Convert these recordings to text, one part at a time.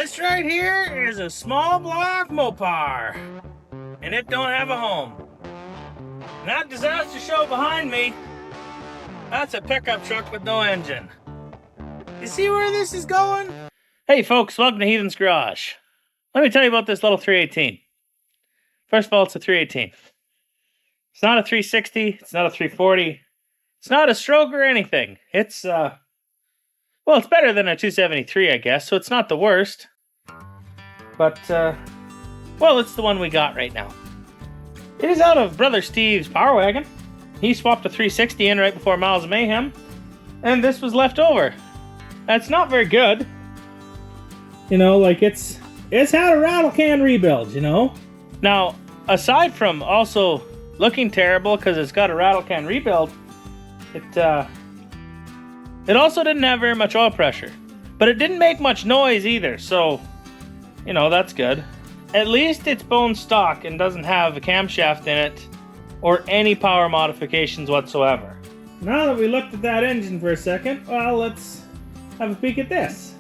This right here is a small block Mopar, and it don't have a home. And that disaster show behind me, that's a pickup truck with no engine. You see where this is going? Hey folks, welcome to Heathen's Garage. Let me tell you about this little 318. First of all, it's a 318. It's not a 360, it's not a 340, it's not a stroke or anything. It's, well, it's better than a 273, I guess, so it's not the worst. But, well, it's the one we got right now. It is out of Brother Steve's Power Wagon. He swapped a 360 in right before Miles of Mayhem, and this was left over. That's not very good. You know, like it's had a rattle can rebuild, you know? Now, aside from also looking terrible because it's got a rattle can rebuild, it also didn't have very much oil pressure. But it didn't make much noise either, so, you know, that's good. At least it's bone stock and doesn't have a camshaft in it or any power modifications whatsoever. Now that we looked at that engine for a second, well, let's have a peek at this.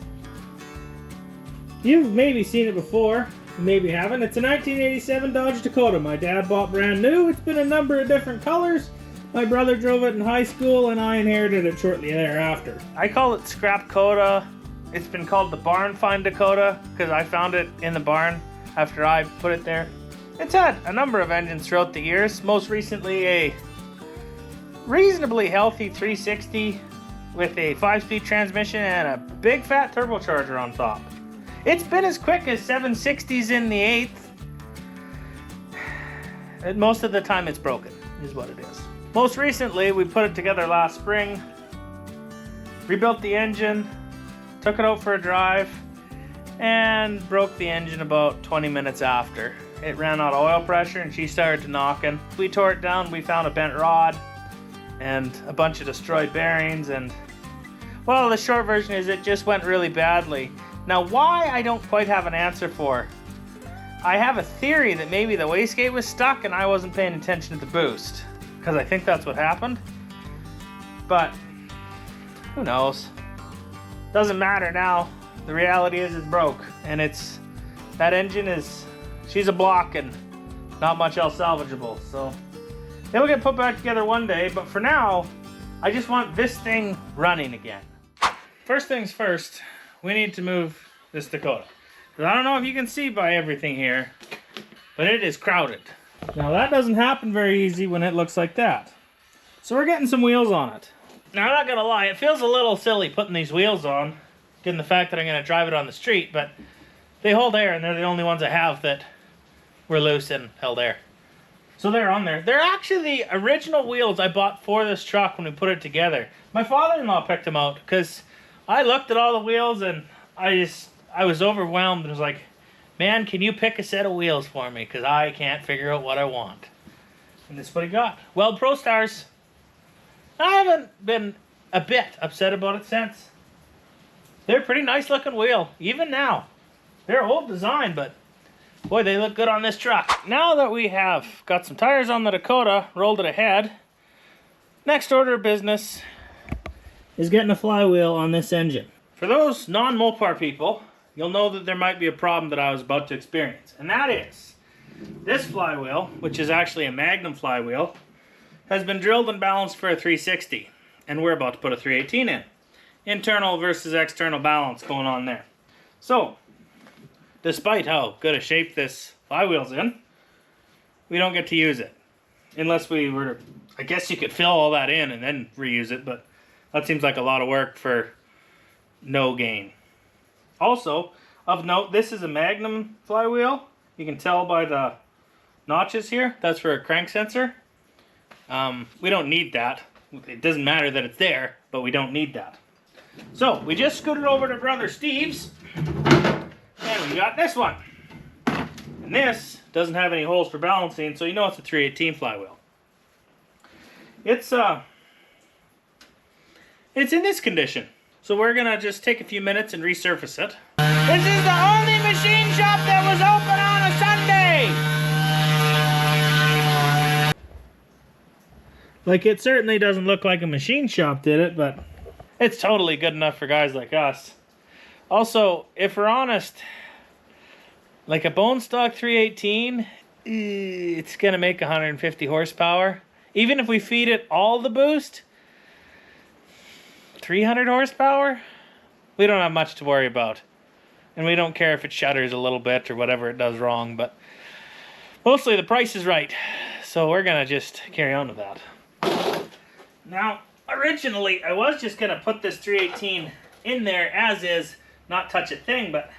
You've maybe seen it before, maybe haven't. It's a 1987 Dodge Dakota my dad bought brand new. It's been a number of different colors. My brother drove it in high school and I inherited it shortly thereafter. I call it Scrap Dakota. It's been called the Barn Find Dakota because I found it in the barn after I put it there. It's had a number of engines throughout the years. Most recently a reasonably healthy 360 with a 5-speed transmission and a big fat turbocharger on top. It's been as quick as 760s in the 8th. And most of the time it's broken, is what it is. Most recently, we put it together last spring, rebuilt the engine, took it out for a drive, and broke the engine about 20 minutes after. It ran out of oil pressure and she started to knocking. We tore it down, we found a bent rod and a bunch of destroyed bearings, and well, the short version is it just went really badly. Now, why, I don't quite have an answer for. I have a theory that maybe the wastegate was stuck and I wasn't paying attention to the boost, because I think that's what happened. But who knows? Doesn't matter now. The reality is it's broke, and that engine is, she's a block and not much else salvageable. So it'll get put back together one day, but for now, I just want this thing running again. First things first, we need to move this Dakota. Because I don't know if you can see by everything here, but it is crowded. Now that doesn't happen very easy when it looks like that. So we're getting some wheels on it. Now I'm not gonna lie, it feels a little silly putting these wheels on, given the fact that I'm gonna drive it on the street, but they hold air and they're the only ones I have that were loose and held air. So they're on there. They're actually the original wheels I bought for this truck when we put it together. My father-in-law picked them out because I looked at all the wheels and I was overwhelmed and was like, man, can you pick a set of wheels for me? Because I can't figure out what I want. And this is what he got. Weld Pro Stars. I haven't been a bit upset about it since. They're a pretty nice looking wheel, even now. They're old design, but boy, they look good on this truck. Now that we have got some tires on the Dakota, rolled it ahead, next order of business is getting a flywheel on this engine. For those non-Mopar people, you'll know that there might be a problem that I was about to experience. And that is, this flywheel, which is actually a Magnum flywheel, has been drilled and balanced for a 360. And we're about to put a 318 in. Internal versus external balance going on there. So, despite how good a shape this flywheel's in, we don't get to use it. Unless we were to, I guess you could fill all that in and then reuse it, but that seems like a lot of work for no gain. Also, of note, this is a Magnum flywheel. You can tell by the notches here. That's for a crank sensor. We don't need that. It doesn't matter that it's there, but we don't need that. So, we just scooted over to Brother Steve's, and we got this one. And this doesn't have any holes for balancing, so you know it's a 318 flywheel. It's in this condition. So we're gonna just take a few minutes and resurface it. This is the only machine shop that was open on a Sunday! Like, it certainly doesn't look like a machine shop did it, but it's totally good enough for guys like us. Also, if we're honest, like a bone stock 318, it's gonna make 150 horsepower. Even if we feed it all the boost, 300 horsepower, we don't have much to worry about. And we don't care if it shudders a little bit or whatever it does wrong, but mostly the price is right. So we're gonna just carry on with that. Now, originally, I was just gonna put this 318 in there as is, not touch a thing, but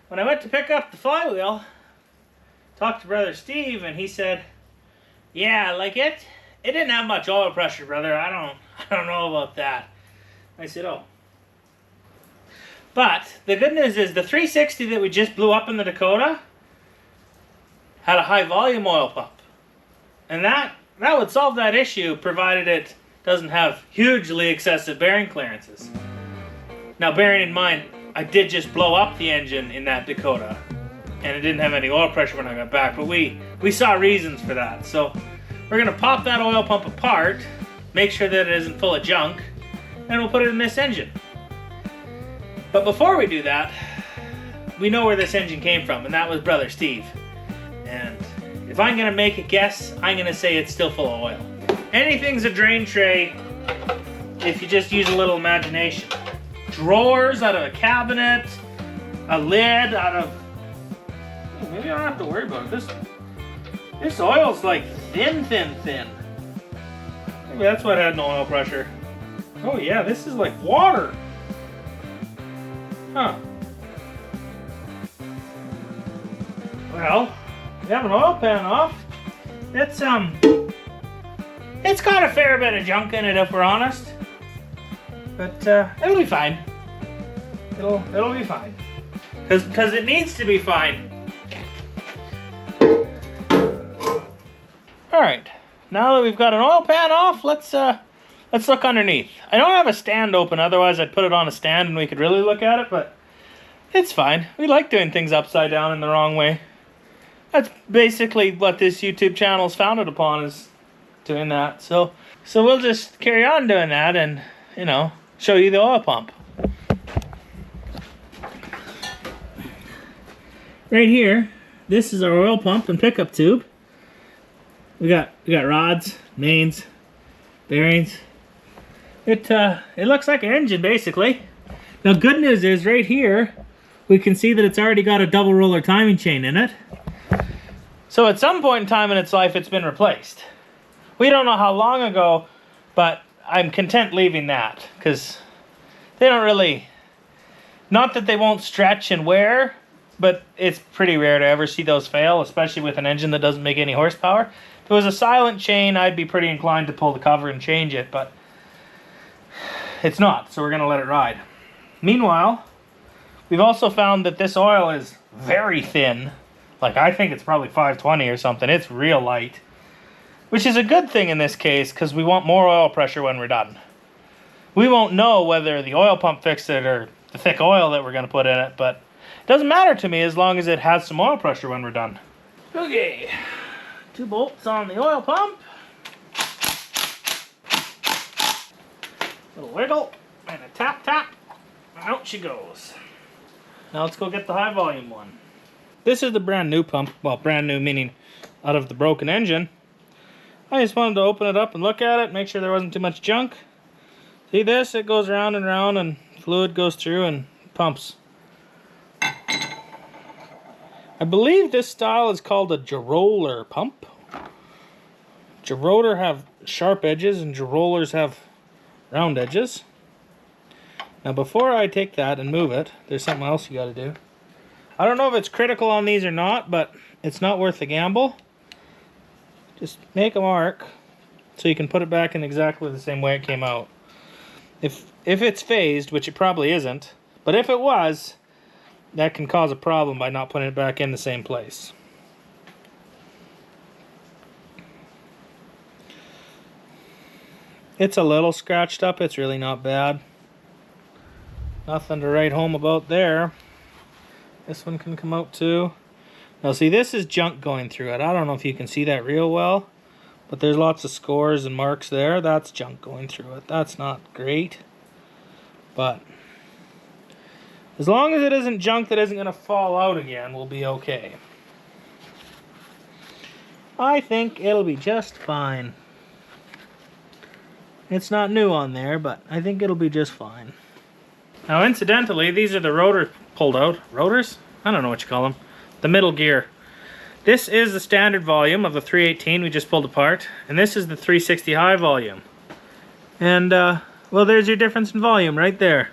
when I went to pick up the Flywheel, talked to Brother Steve, and he said, yeah, like it didn't have much oil pressure, brother. I don't know about that. I said, oh. But the good news is the 360 that we just blew up in the Dakota had a high volume oil pump. And that would solve that issue, provided it doesn't have hugely excessive bearing clearances. Now, bearing in mind, I did just blow up the engine in that Dakota, and it didn't have any oil pressure when I got back, but we saw reasons for that. So we're gonna pop that oil pump apart, make sure that it isn't full of junk, and we'll put it in this engine. But before we do that, we know where this engine came from, and that was Brother Steve. And if I'm gonna make a guess, I'm gonna say it's still full of oil. Anything's a drain tray if you just use a little imagination. Drawers out of a cabinet, a lid out of... Maybe I don't have to worry about it. This oil's like thin. Maybe that's what had no oil pressure. Oh yeah, this is like water. Huh. Well, we have an oil pan off. It's got a fair bit of junk in it, if we're honest. But it'll be fine. It'll be fine. Cause it needs to be fine. All right. Now that we've got an oil pan off, let's look underneath. I don't have a stand open, otherwise I'd put it on a stand and we could really look at it, but it's fine. We like doing things upside down in the wrong way. That's basically what this YouTube channel is founded upon, is doing that. So we'll just carry on doing that and, you know, show you the oil pump. Right here, this is our oil pump and pickup tube. We got rods, mains, bearings. It looks like an engine basically. Now, good news is right here we can see that it's already got a double roller timing chain in it. So at some point in time in its life, it's been replaced. We don't know how long ago, but I'm content leaving that because they don't really, not that they won't stretch and wear, but it's pretty rare to ever see those fail, especially with an engine that doesn't make any horsepower. If it was a silent chain, I'd be pretty inclined to pull the cover and change it, but it's not, so we're gonna let it ride. Meanwhile, we've also found that this oil is very thin. Like, I think it's probably 520 or something. It's real light, which is a good thing in this case because we want more oil pressure when we're done. We won't know whether the oil pump fixed it or the thick oil that we're gonna put in it, but it doesn't matter to me as long as it has some oil pressure when we're done. Okay, 2 bolts on the oil pump. Little wiggle and a tap. Out she goes. Now let's go get the high volume one. This is the brand new pump. Well, brand new meaning out of the broken engine. I just wanted to open it up and look at it, make sure there wasn't too much junk. See this? It goes round and round and fluid goes through and pumps. I believe this style is called a Giroller pump. Giroller have sharp edges and Girollers have round edges. Now before I take that and move it, there's something else you gotta do. I don't know if it's critical on these or not, but it's not worth the gamble. Just make a mark so you can put it back in exactly the same way it came out. If it's phased, which it probably isn't, but if it was, that can cause a problem by not putting it back in the same place. It's a little scratched up, it's really not bad. Nothing to write home about there. This one can come out too. Now see, this is junk going through it. I don't know if you can see that real well, but there's lots of scores and marks there. That's junk going through it. That's not great. But As long as it isn't junk that isn't going to fall out again, we'll be okay. I think it'll be just fine. It's not new on there, but I think it'll be just fine. Now, incidentally, these are the rotor pulled out. Rotors? I don't know what you call them. The middle gear. This is the standard volume of the 318 we just pulled apart, and this is the 360 high volume. And, well, there's your difference in volume right there.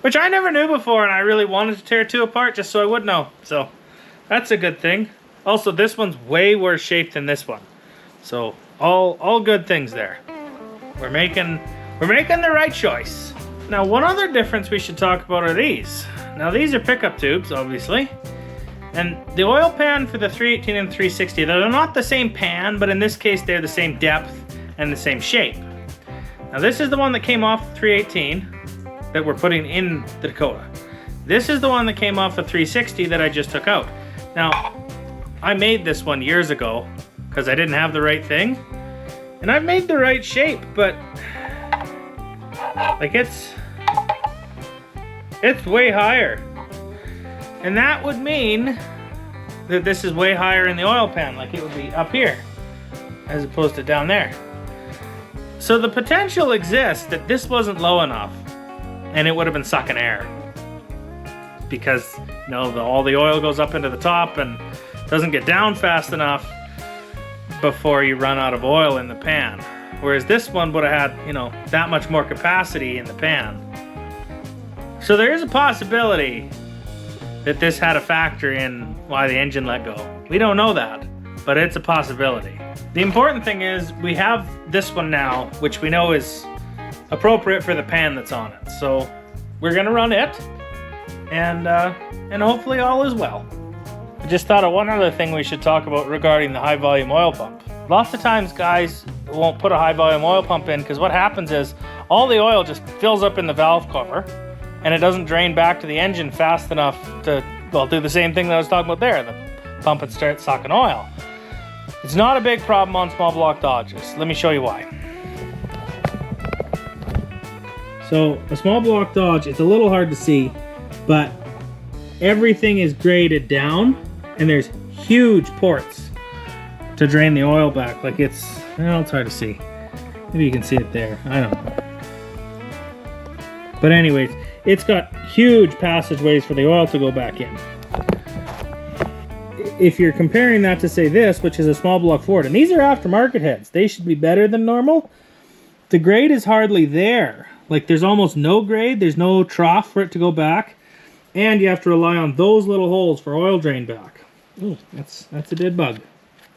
Which I never knew before, and I really wanted to tear two apart just so I would know. So, that's a good thing. Also, this one's way worse shape than this one. So, all good things there. We're making the right choice. Now, one other difference we should talk about are these. Now, these are pickup tubes, obviously. And the oil pan for the 318 and 360, they're not the same pan, but in this case, they're the same depth and the same shape. Now, this is the one that came off the 318 that we're putting in the Dakota. This is the one that came off the 360 that I just took out. Now, I made this one years ago because I didn't have the right thing. And I've made the right shape, but like it's way higher. And that would mean that this is way higher in the oil pan, like it would be up here as opposed to down there. So the potential exists that this wasn't low enough and it would have been sucking air. Because, you know, all the oil goes up into the top and doesn't get down fast enough before you run out of oil in the pan. Whereas this one would have had, you know, that much more capacity in the pan. So there is a possibility that this had a factor in why the engine let go. We don't know that, but it's a possibility. The important thing is we have this one now, which we know is appropriate for the pan that's on it. So we're gonna run it, and hopefully all is well. I just thought of one other thing we should talk about regarding the high volume oil pump. Lots of times guys won't put a high volume oil pump in because what happens is all the oil just fills up in the valve cover and it doesn't drain back to the engine fast enough to, well, do the same thing that I was talking about there. The pump would start sucking oil. It's not a big problem on small block Dodges. Let me show you why. So a small block Dodge, it's a little hard to see, but everything is graded down and there's huge ports to drain the oil back. Like it's, well, it's hard to see. Maybe you can see it there. I don't know. But anyways, it's got huge passageways for the oil to go back in. If you're comparing that to, say, this, which is a small block Ford, and these are aftermarket heads, they should be better than normal. The grade is hardly there. Like there's almost no grade, there's no trough for it to go back, and you have to rely on those little holes for oil drain back. Ooh, that's a dead bug.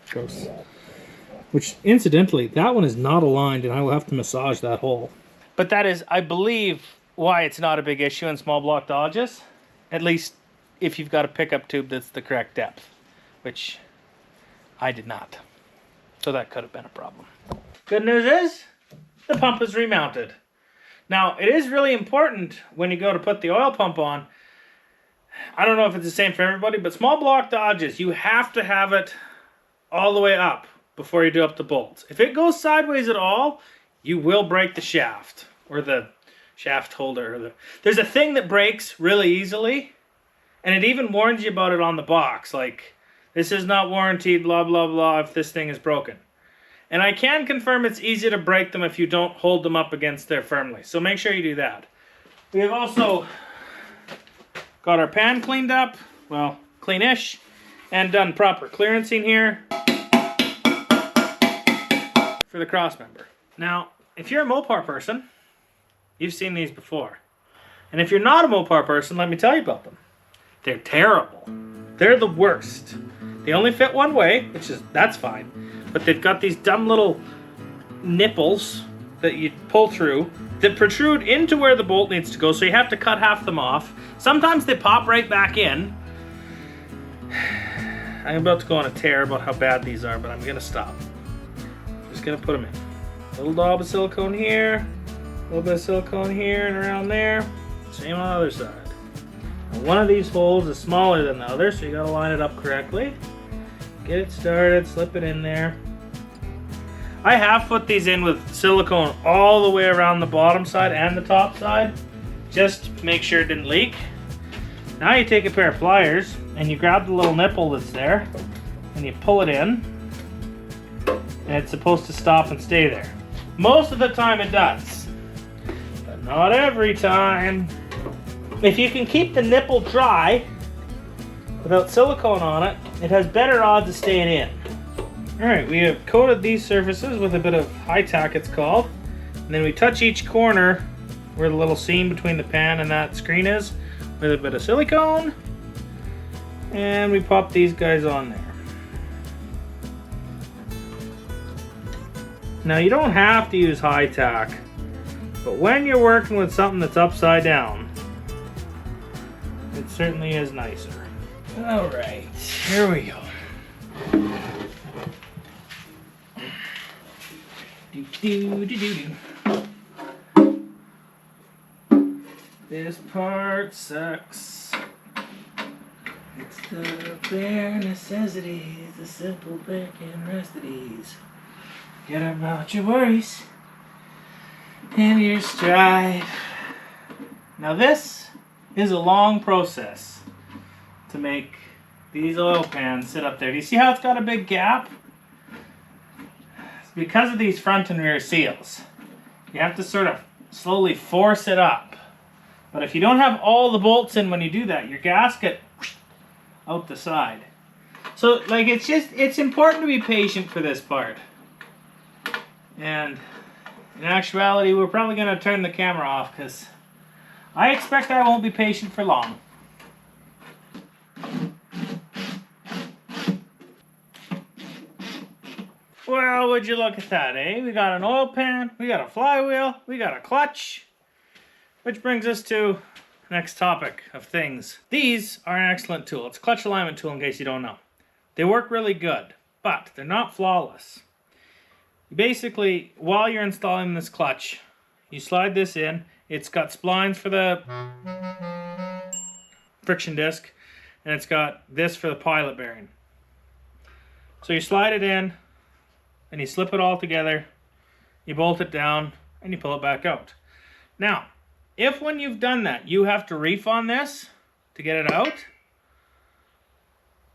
Gross. Which, incidentally, that one is not aligned, and I will have to massage that hole. But that is, I believe, why it's not a big issue in small block Dodges. At least if you've got a pickup tube that's the correct depth, which I did not. So that could have been a problem. Good news is, the pump is remounted. Now, it is really important when you go to put the oil pump on. I don't know if it's the same for everybody, but small block Dodges, you have to have it all the way up before you do up the bolts. If it goes sideways at all, you will break the shaft or the shaft holder. There's a thing that breaks really easily, and it even warns you about it on the box. Like, this is not warranted, blah, blah, blah, if this thing is broken. And I can confirm it's easy to break them if you don't hold them up against there firmly. So make sure you do that. We have also got our pan cleaned up, well, cleanish, and done proper clearancing here for the crossmember. Now, if you're a Mopar person, you've seen these before. And if you're not a Mopar person, let me tell you about them. They're terrible. They're the worst. They only fit one way, that's fine. But they've got these dumb little nipples that you pull through that protrude into where the bolt needs to go, so you have to cut half them off. Sometimes they pop right back in. I'm about to go on a tear about how bad these are, but I'm gonna stop. Just gonna put them in. A little dob of silicone here, a little bit of silicone here and around there. Same on the other side. Now, one of these holes is smaller than the other, so you gotta line it up correctly. Get it started, slip it in there. I have put these in with silicone all the way around the bottom side and the top side. just make sure it didn't leak. Now you take a pair of pliers and you grab the little nipple that's there and you pull it in, and it's supposed to stop and stay there. Most of the time it does, but not every time. If you can keep the nipple dry without silicone on it, it has better odds of staying in. Alright, we have coated these surfaces with a bit of high tack, it's called. And then we touch each corner where the little seam between the pan and that screen is with a bit of silicone. And we pop these guys on there. Now you don't have to use high tack, but when you're working with something that's upside down, it certainly is nicer. Alright, here we go. This part sucks. It's the bare necessities, the simple bare can rest at ease. Get about your worries and your strife. Now this is a long process to make these oil pans sit up there. Do you see how it's got a big gap? It's because of these front and rear seals. You have to sort of slowly force it up. But if you don't have all the bolts in when you do that, your gasket out the side. So like it's important to be patient for this part. And in actuality, we're probably going to turn the camera off because I expect I won't be patient for long. Well, would you look at that, eh? We got an oil pan, we got a flywheel, we got a clutch. Which brings us to the next topic of things. These are an excellent tool. It's a clutch alignment tool in case you don't know. They work really good, but they're not flawless. Basically, while you're installing this clutch, you slide this in. It's got splines for the friction disc, and it's got this for the pilot bearing. So you slide it in, and you slip it all together, you bolt it down, and you pull it back out. Now, if when you've done that, you have to reef on this to get it out,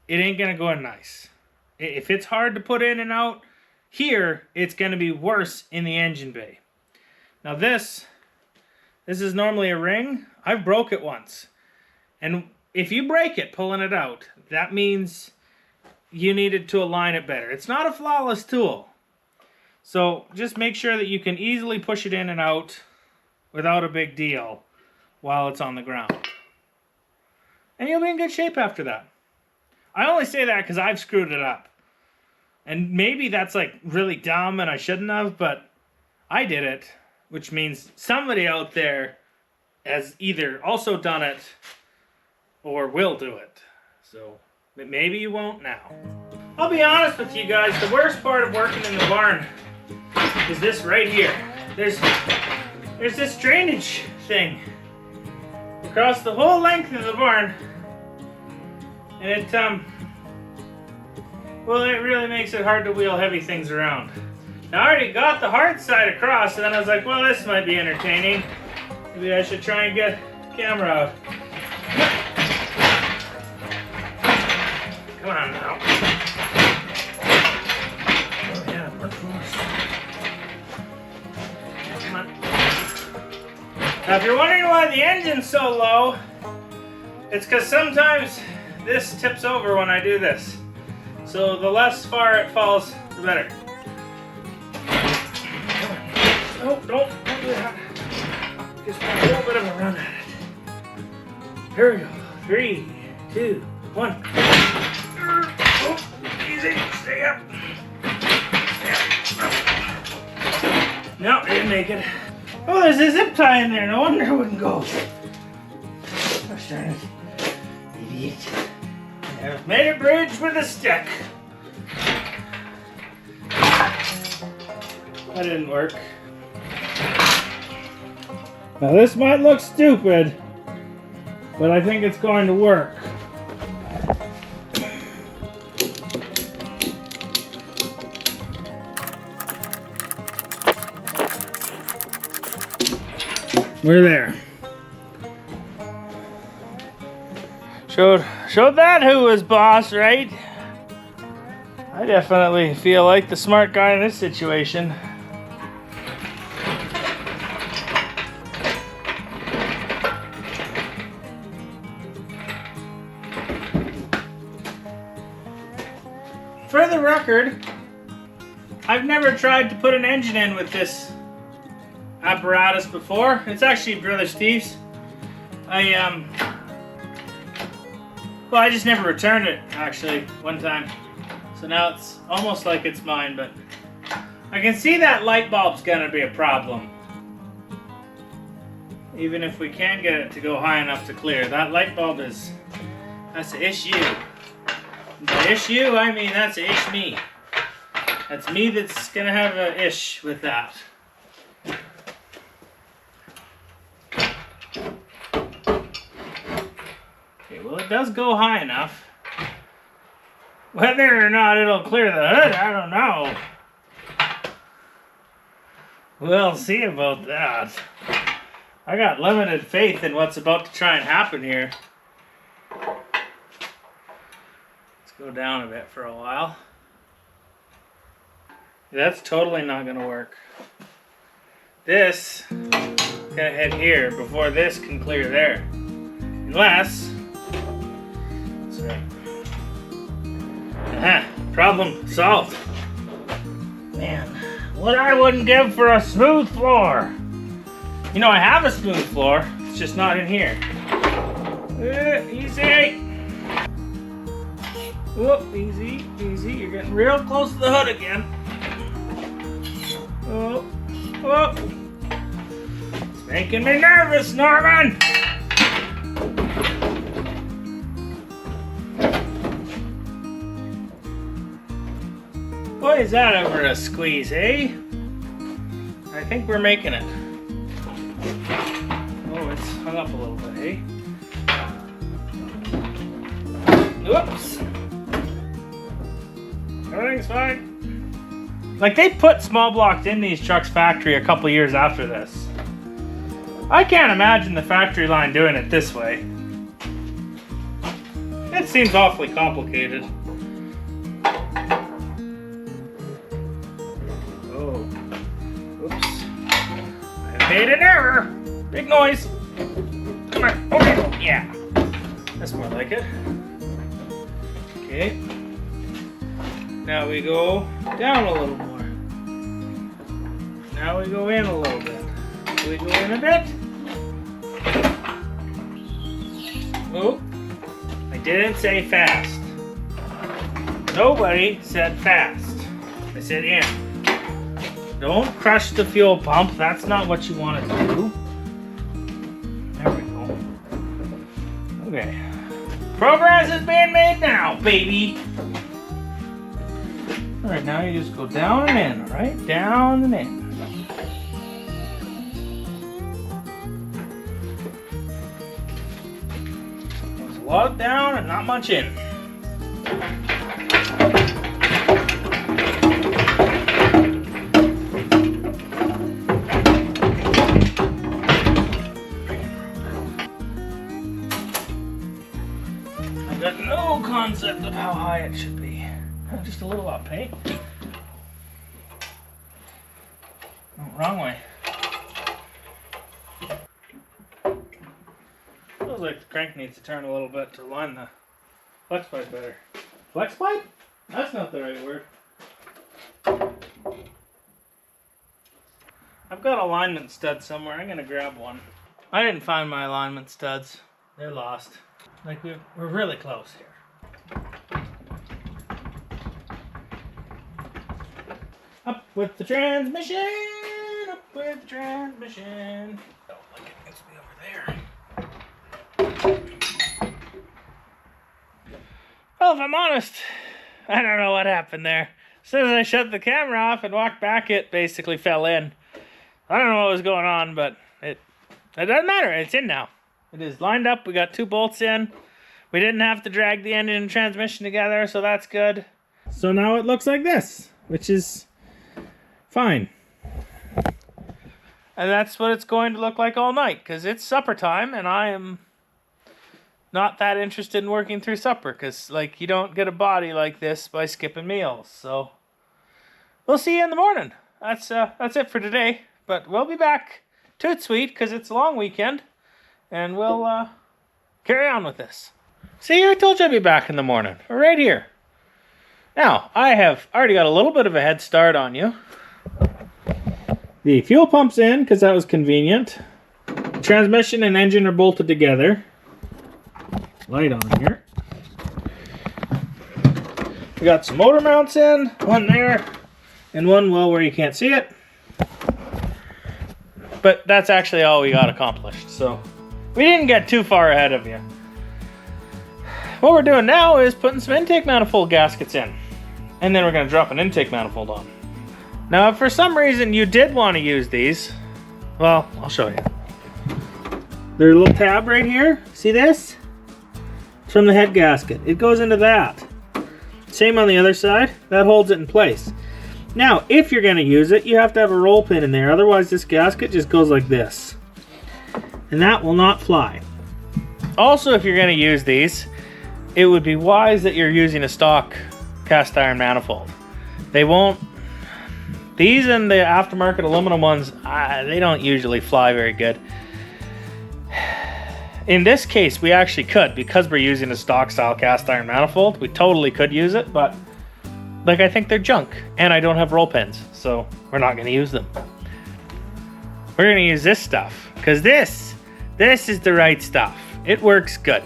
it ain't gonna go in nice. If it's hard to put in and out, here, it's going to be worse in the engine bay. Now this is normally a ring. I've broke it once. And if you break it pulling it out, that means you needed to align it better. It's not a flawless tool. So just make sure that you can easily push it in and out without a big deal while it's on the ground. And you'll be in good shape after that. I only say that because I've screwed it up. And maybe that's like really dumb and I shouldn't have, but I did it, which means somebody out there has either also done it or will do it. So maybe you won't now. I'll be honest with you guys, the worst part of working in the barn is this right here. There's this drainage thing across the whole length of the barn, and it really makes it hard to wheel heavy things around. Now I already got the hard side across, and then I was like, well, this might be entertaining. Maybe I should try and get the camera out. Come on now. Oh yeah, more force. Come on. Now if you're wondering why the engine's so low, it's because sometimes this tips over when I do this. So the less far it falls, the better. Oh, don't do that. Just a little bit of a run at it. Here we go. 3, 2, 1. Oh, easy. Stay up. No, didn't make it. Oh, there's a zip tie in there. No wonder it wouldn't go. Gosh darn it. Idiot. I made a bridge with a stick. That didn't work. Now this might look stupid, but I think it's going to work. We're there. Showed that who was boss, right? I definitely feel like the smart guy in this situation. For the record, I've never tried to put an engine in with this apparatus before. It's actually Brother Steve's. Well, I just never returned it, actually, one time. So now it's almost like it's mine, but I can see that light bulb's gonna be a problem. Even if we can get it to go high enough to clear. That light bulb that's an issue. By issue, I mean that's an ish me. That's me that's gonna have an ish with that. Well, it does go high enough. Whether or not it'll clear the hood, I don't know. We'll see about that. I got limited faith in what's about to try and happen here. Let's go down a bit for a while. That's totally not going to work. This is going to hit here before this can clear there. Unless... Aha, problem solved. Man, what I wouldn't give for a smooth floor. You know, I have a smooth floor, it's just not in here. Easy. Whoop, easy, easy. You're getting real close to the hood again. Oh, whoop. It's making me nervous, Norman. Boy, is that over a squeeze, eh? I think we're making it. Oh, it's hung up a little bit, eh? Whoops. Everything's fine. Like, they put small blocks in these trucks factory a couple years after this. I can't imagine the factory line doing it this way. It seems awfully complicated. Made an error. Big noise. Come on. Okay. Yeah. That's more like it. Okay. Now we go down a little more. Now we go in a little bit. We go in a bit. Oh. I didn't say fast. Nobody said fast. I said in. Don't crush the fuel pump. That's not what you want to do. There we go. Okay. Progress is being made now, baby. Alright, now you just go down and in, alright? Down and in. There's a lot down and not much in. Got no concept of how high it should be. Just a little up, hey? No, wrong way. Feels like the crank needs to turn a little bit to line the flex pipe better. Flex pipe? That's not the right word. I've got alignment studs somewhere. I'm gonna grab one. I didn't find my alignment studs. They're lost. Like, we're really close here. Up with the transmission! Up with the transmission! Oh, look, it needs to be over there. Well, if I'm honest, I don't know what happened there. As soon as I shut the camera off and walked back, it basically fell in. I don't know what was going on, but it doesn't matter. It's in now. It is lined up. We got 2 bolts in. We didn't have to drag the engine and transmission together, so that's good. So now it looks like this, which is fine. And that's what it's going to look like all night, because it's supper time, and I am not that interested in working through supper, because like you don't get a body like this by skipping meals. So we'll see you in the morning. That's it for today. But we'll be back toot sweet because it's a long weekend, and we'll carry on with this. See, I told you I'd be back in the morning. Right here. Now, I have already got a little bit of a head start on you. The fuel pump's in because that was convenient. Transmission and engine are bolted together. Light on here. We got some motor mounts in. One there and one well where you can't see it. But that's actually all we got accomplished. So we didn't get too far ahead of you. What we're doing now is putting some intake manifold gaskets in. And then we're going to drop an intake manifold on. Now, if for some reason you did want to use these, well, I'll show you. There's a little tab right here. See this? It's from the head gasket. It goes into that. Same on the other side. That holds it in place. Now, if you're going to use it, you have to have a roll pin in there. Otherwise, this gasket just goes like this. And that will not fly. Also, if you're going to use these, it would be wise that you're using a stock cast iron manifold. They won't. These and the aftermarket aluminum ones, they don't usually fly very good. In this case, we actually could, because we're using a stock style cast iron manifold. We totally could use it, but like I think they're junk, and I don't have roll pins, so we're not going to use them. We're going to use this stuff, because this is the right stuff. It works good.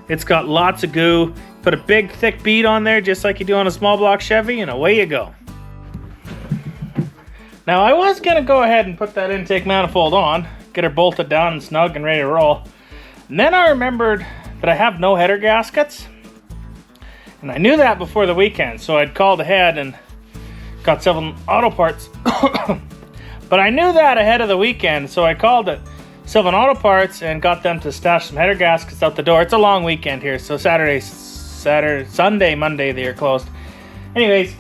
It's got lots of goo. Put a big thick bead on there, just like you do on a small block Chevy, and away you go. Now, I was going to go ahead and put that intake manifold on, get her bolted down and snug and ready to roll. And then I remembered that I have no header gaskets. And I knew that before the weekend, so I'd called ahead and got Sylvan Auto Parts. But I knew that ahead of the weekend, so I called it Sylvan Auto Parts and got them to stash some header gaskets out the door. It's a long weekend here, so Sunday, Monday, they are closed. Anyways,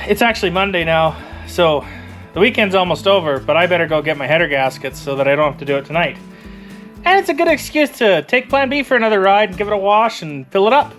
it's actually Monday now. So the weekend's almost over, but I better go get my header gaskets so that I don't have to do it tonight. And it's a good excuse to take Plan B for another ride and give it a wash and fill it up.